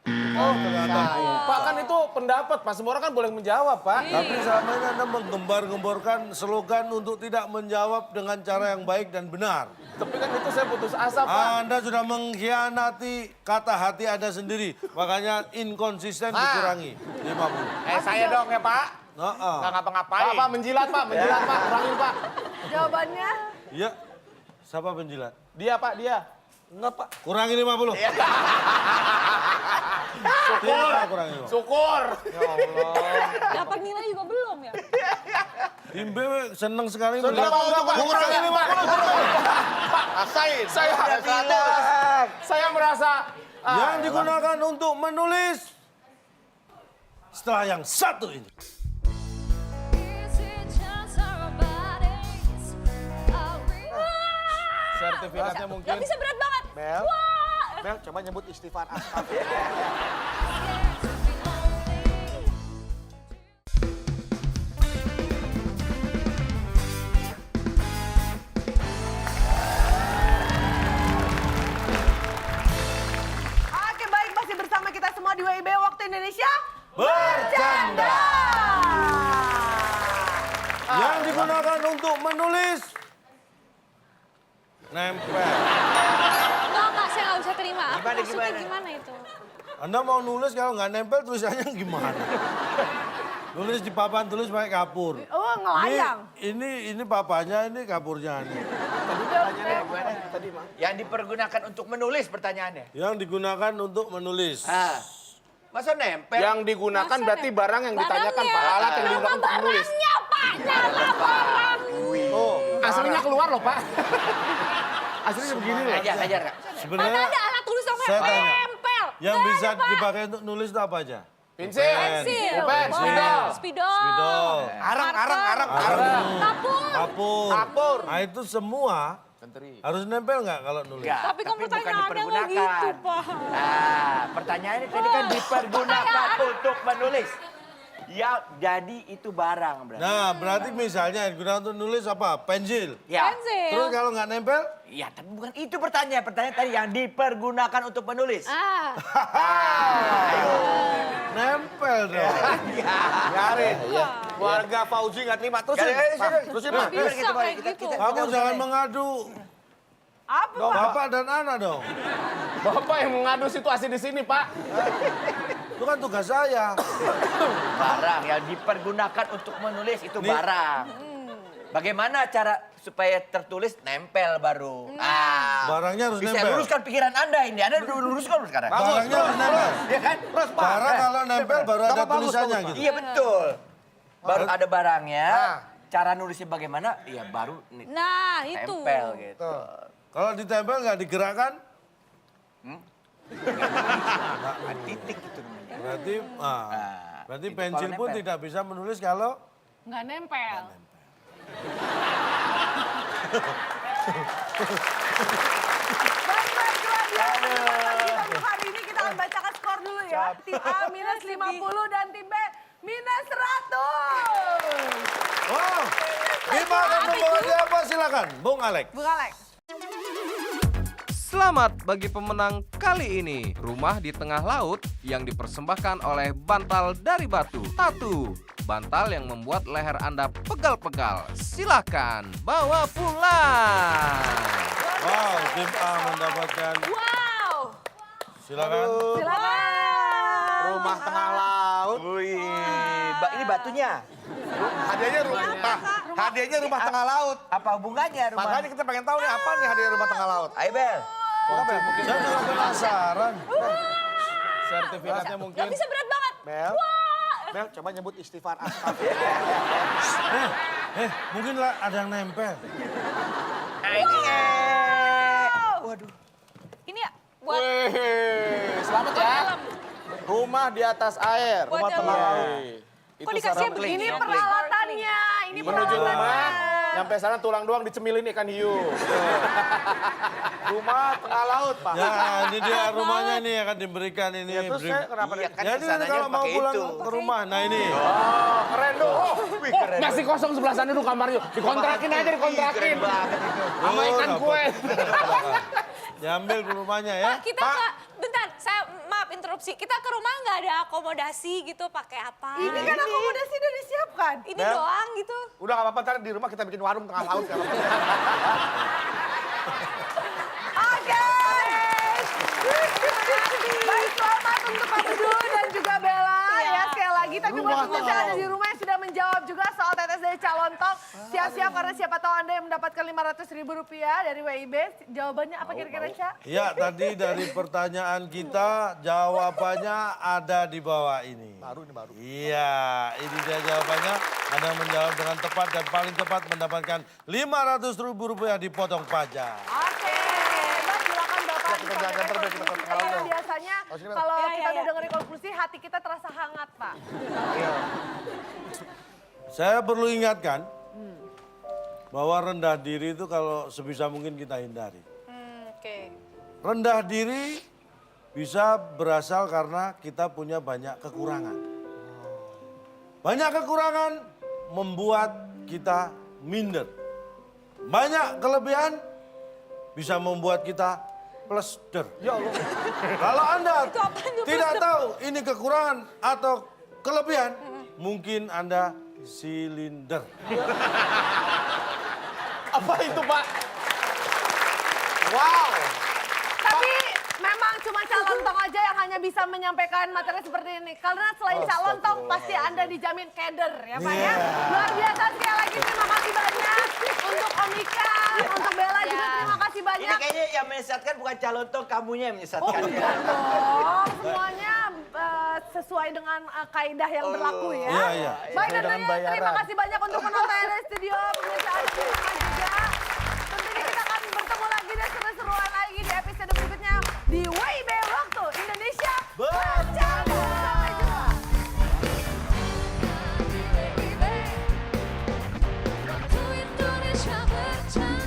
Oh, ternyata. Pak kan itu pendapat, Pak. Semua orang kan boleh menjawab, Pak. Tapi selama ini Anda menggembar-gemborkan slogan untuk tidak menjawab dengan cara yang baik dan benar. Tapi kan itu saya putus asa, Pak. Anda sudah mengkhianati kata hati Anda sendiri. Makanya inkonsisten dikurangi 50. Saya dong ya Pak. Heeh. Nggak ngapa-ngapain. Pak, menjilat, Pak. Menjilat, Pak. Kurangin, Pak. Jawabannya Iya. Siapa penjilat? Dia, Pak, dia. Enggak, Pak. Kurangi 50. Tidak, kurangi 50. Syukur. Dapat nilai juga belum ya? Tim B seneng sekali Sudah, melihat. Pak. Kurangi 50. Rasain. Saya merasa Yang digunakan untuk menulis setelah yang satu ini. sertifikatnya mungkin. Gak bisa berat banget. Mel. Wah. Mel, coba nyebut istighfar. Oke, baik, masih bersama kita semua di WIB Waktu Indonesia Bercanda. Yang digunakan untuk menulis nempel. Enggak, saya nggak bisa terima. Gimana, Maksudnya gimana? gimana itu? Anda mau nulis kalau nggak nempel tulisannya gimana? Nulis di papan tulis pakai kapur. Oh, ngelayang. Ini papanya, ini kapurnya nih. Tadi, Mang. Yang dipergunakan untuk menulis pertanyaannya. Yang digunakan untuk menulis. Masa nempel? Yang digunakan Masa berarti nempel? barang yang ditanyakan, Pak. Barangnya. Alat yang digunakan untuk menulis. Barangnya, Pak. Nyala barang. Oh, aslinya keluar loh, Pak. Aslinya begini loh. Ajar, Kak. Mana Sebenarnya ada alat tulis sama saya tanya, nempel? yang Nggak bisa ada, Pak. dipakai untuk nulis itu apa aja? Pensil. Pensil. Pulpen, spidol. Spidol. Spidol. Arang. Kapur. Kapur. Kapur. Nah itu semua harus nempel nggak kalau nulis? Enggak, Tapi kan bukan pertanyaannya nggak dipergunakan. gitu, Pak. Pertanyaannya tadi kan dipergunakan untuk menulis. Ya, jadi itu barang berarti. Nah berarti misalnya yang digunakan untuk nulis apa? Pensil. Ya. Pensil. Terus kalau nggak nempel? Ya, tapi bukan itu pertanyaan. Pertanyaan tadi yang dipergunakan untuk menulis. Nempel dong. Biarin. Keluarga Fauzi nggak terima. Terusin. Pak. Terusin, Pak. Bisa kayak gitu. Kamu jangan mengadu Apa, Pak? bapak dan anak dong. Bapak yang mengadu situasi di sini, Pak. Itu kan tugas saya. Barang yang dipergunakan untuk menulis itu barang. Bagaimana cara supaya tertulis nempel baru? Barangnya harus Bisa nempel. luruskan pikiran Anda ini. Anda luruskan sekarang. Barangnya harus nempel. Ya kan? Barang kalau nempel baru ada tulisannya gitu. Iya betul. Baru ada barangnya. Cara nulisnya bagaimana? Iya baru Nah, itu. tempel gitu. Kalau ditempel nggak digerakkan, Titik itu namanya. berarti berarti itu pensil kalau pun nempel. tidak bisa menulis kalau Nggak nempel. Baik, luar biasa. Untuk hari ini kita akan bacakan skor dulu ya. Tim A minus 50 dan tim B minus 100. wow, kita akan membawa siapa silakan, Bung Alex. Bung Alex. Selamat bagi pemenang kali ini. Rumah di tengah laut yang dipersembahkan oleh Bantal dari Batu. Tatu, bantal yang membuat leher Anda pegal-pegal. Silakan bawa pulang. Wow, tim A mendapatkan. Wow. Silakan. Silakan. Rumah tengah laut. Wih, ini batunya. Hadiahnya rumah tengah laut. Apa hubungannya rumah? Makanya kita pengen tahu nih apa nih hadiah rumah tengah laut. Ayo Bel. Saya juga penasaran. Sertifikatnya mungkin. Gak bisa berat banget. Mel. Mel, coba nyebut istighfar. Mungkin lah ada yang nempel. Waduh. Ini ya buat Selamat ya. Rumah di atas air. Buat Rumah jalan. tengah laut. Kok dikasihnya sarang begini? Ini peralatannya. Ini menuju rumah, peralatannya. sampai sana tulang doang dicemilin ikan hiu. Rumah tengah laut, Pak. Ya, ini dia rumahnya ini akan diberikan ini. Ya, terus saya kenapa Iya kan Jadi kesananya kalau mau pakai pulang itu. ke rumah, nah ini. Oh, keren dong. Wih, keren. Masih kosong sebelah sana tuh kamarnya. Dikontrakin aja, dikontrakin. Keren banget itu. Sama ikan dapat. kue. Diambil ke rumahnya ya. Pak, kita nggak, bentar, saya maaf interupsi. Kita ke rumah nggak ada akomodasi gitu, pakai apa? Ini kan akomodasi udah disiapkan. Ini doang gitu. Udah gak apa-apa, ntar di rumah kita bikin warung tengah laut. Gak apa-apa. Oke. Baik, selamat untuk Abdul dan juga Bella ya sekali lagi. Tapi buat pemirsa yang ada di rumah yang sudah menjawab juga soal tetes dari Calontong, siap-siap karena siapa tahu Anda yang mendapatkan Rp500.000 dari WIB. Jawabannya apa kira-kira, Ca? Ya, tadi dari pertanyaan kita, jawabannya ada di bawah ini. Baru ini baru. Iya, ini dia jawabannya. Anda menjawab dengan tepat dan paling tepat mendapatkan Rp500.000 dipotong pajak. Oke, Mbak silakan Bapak Kita jalan terbaik, kita ke tengah laut. Biasanya Oh, sini, Bang. kalau Iya, kita iya. udah dengerin konklusi, hati kita terasa hangat, Pak. Saya perlu ingatkan bahwa rendah diri itu kalau sebisa mungkin kita hindari. Oke. Rendah diri bisa berasal karena kita punya banyak kekurangan. Banyak kekurangan membuat kita minder. Banyak kelebihan bisa membuat kita plesder. Ya Allah. Kalau Anda Itu apaan tuh, tidak plesder? tahu ini kekurangan atau kelebihan, mungkin Anda silinder. Apa itu, Pak? Wow. Tapi memang cuma Calontong aja yang hanya bisa menyampaikan materi seperti ini. Karena selain Calontong pasti Anda dijamin keder ya Pak ya. Luar biasa sekali lagi terima kasih banyak untuk Omika, untuk Bella juga terima kasih Ini banyak. kayaknya yang menyesatkan bukan Calontong, kamunya yang Oh menyesatkan. enggak dong, semuanya sesuai dengan kaidah yang berlaku ya. Iya, iya. Baik dan Dengan tentunya terima bayaran. kasih banyak untuk penonton yang ada di studio, pemirsa ada di rumah juga. Tentunya kita akan bertemu lagi dan seru-seruan lagi di episode berikutnya di WIB Waktu Indonesia Bercanda. Sampai jumpa. Waktu Indonesia bercanda.